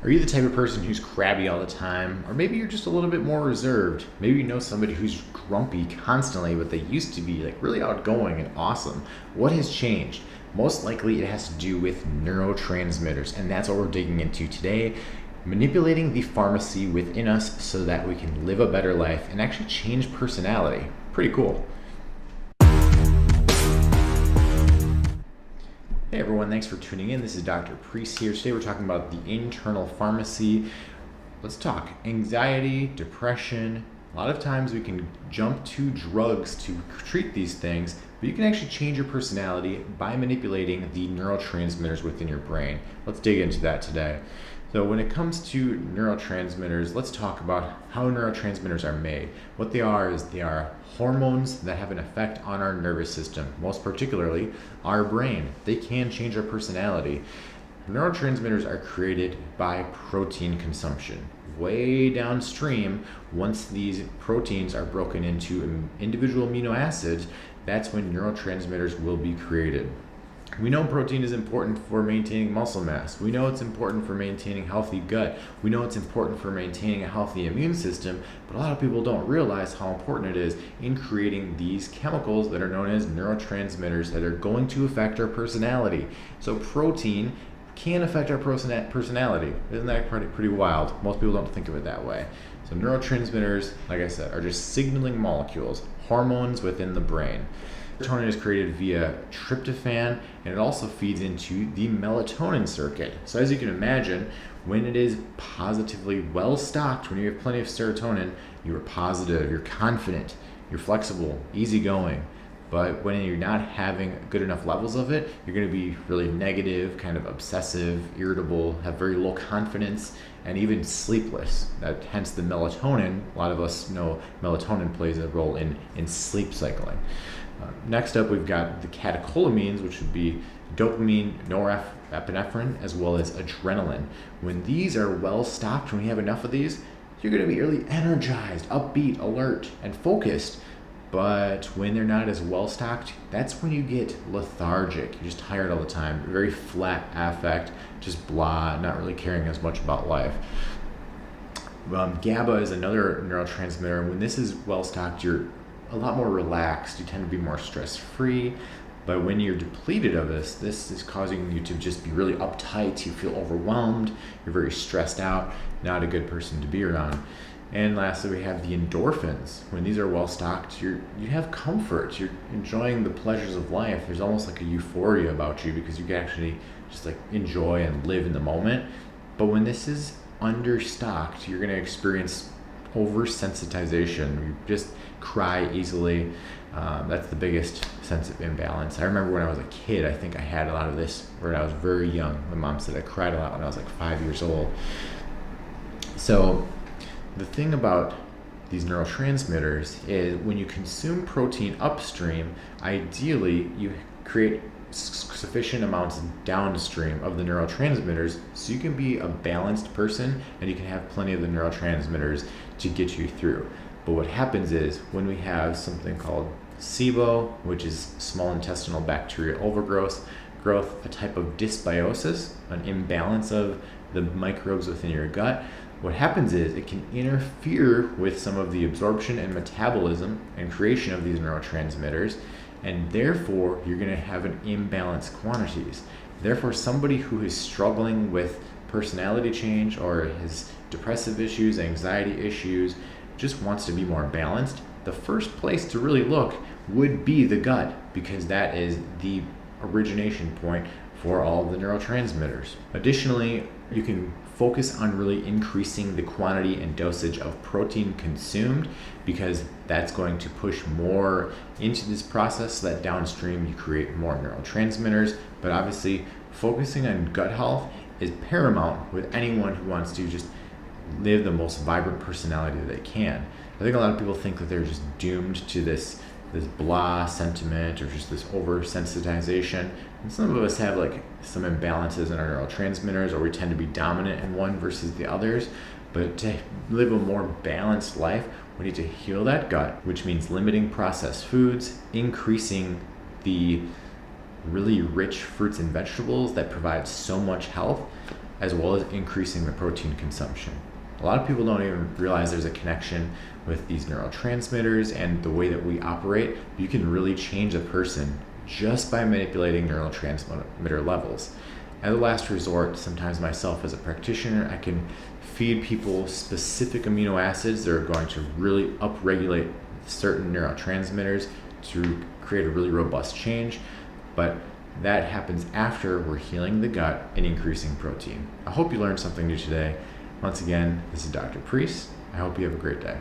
Are you the type of person who's crabby all the time? Or maybe you're just a little bit more reserved. Maybe you know somebody who's grumpy constantly, but they used to be like really outgoing and awesome. What has changed? Most likely it has to do with neurotransmitters, and that's what we're digging into today. Manipulating the pharmacy within us so that we can live a better life and actually change personality. Pretty cool. Hey everyone, thanks for tuning in. This is Dr. Pries here. Today we're talking about the internal pharmacy. Let's talk anxiety, depression. A lot of times we can jump to drugs to treat these things, but you can actually change your personality by manipulating the neurotransmitters within your brain. Let's dig into that today. So when it comes to neurotransmitters, let's talk about how neurotransmitters are made. What they are is they are hormones that have an effect on our nervous system, most particularly our brain. They can change our personality. Neurotransmitters are created by protein consumption. Way downstream, once these proteins are broken into individual amino acids, that's when neurotransmitters will be created. We know protein is important for maintaining muscle mass. We know it's important for maintaining healthy gut. We know it's important for maintaining a healthy immune system, but a lot of people don't realize how important it is in creating these chemicals that are known as neurotransmitters that are going to affect our personality. So protein can affect our personality. Isn't that pretty wild? Most people don't think of it that way. So neurotransmitters, like I said, are just signaling molecules, hormones within the brain. Serotonin is created via tryptophan, and it also feeds into the melatonin circuit. So as you can imagine, when it is positively well stocked, when you have plenty of serotonin, you're positive, you're confident, you're flexible, easygoing. But when you're not having good enough levels of it, you're going to be really negative, kind of obsessive, irritable, have very low confidence, and even sleepless. Hence the melatonin. A lot of us know melatonin plays a role in sleep cycling. Next up, we've got the catecholamines, which would be dopamine, norepinephrine, as well as adrenaline. When these are well stocked, when we have enough of these, you're going to be really energized, upbeat, alert, and focused. But when they're not as well stocked, that's when you get lethargic. You're just tired all the time, very flat affect, just blah, not really caring as much about life. GABA is another neurotransmitter. When this is well stocked, you're a lot more relaxed. You tend to be more stress-free. But when you're depleted of this is causing you to just be really uptight. You feel overwhelmed. You're very stressed out. Not a good person to be around. And lastly, we have the endorphins. When these are well stocked, you have comfort. You're enjoying the pleasures of life. There's almost like a euphoria about you because you can actually just like enjoy and live in the moment. But when this is understocked, you're going to experience oversensitization. You just cry easily. That's the biggest sense of imbalance. I remember when I was a kid, I think I had a lot of this when I was very young. My mom said I cried a lot when I was like 5 years old. So the thing about these neurotransmitters is when you consume protein upstream, ideally you create sufficient amounts downstream of the neurotransmitters so you can be a balanced person and you can have plenty of the neurotransmitters to get you through. But what happens is when we have something called SIBO, which is small intestinal bacterial overgrowth, a type of dysbiosis, an imbalance of the microbes within your gut, what happens is it can interfere with some of the absorption and metabolism and creation of these neurotransmitters, and therefore you're going to have an imbalanced quantities. Therefore, somebody who is struggling with personality change or has depressive issues, anxiety issues, just wants to be more balanced, the first place to really look would be the gut, because that is the origination point for all the neurotransmitters. Additionally, you can focus on really increasing the quantity and dosage of protein consumed, because that's going to push more into this process so that downstream you create more neurotransmitters. But obviously, focusing on gut health is paramount with anyone who wants to just live the most vibrant personality that they can. I think a lot of people think that they're just doomed to this blah sentiment or just this oversensitization. And some of us have like some imbalances in our neurotransmitters, or we tend to be dominant in one versus the others. But to live a more balanced life, we need to heal that gut, which means limiting processed foods, increasing the really rich fruits and vegetables that provide so much health, as well as increasing the protein consumption. A lot of people don't even realize there's a connection with these neurotransmitters and the way that we operate. You can really change a person just by manipulating neurotransmitter levels. As a last resort, sometimes myself as a practitioner, I can feed people specific amino acids that are going to really upregulate certain neurotransmitters to create a really robust change. But that happens after we're healing the gut and increasing protein. I hope you learned something new today. Once again, this is Dr. Pries. I hope you have a great day.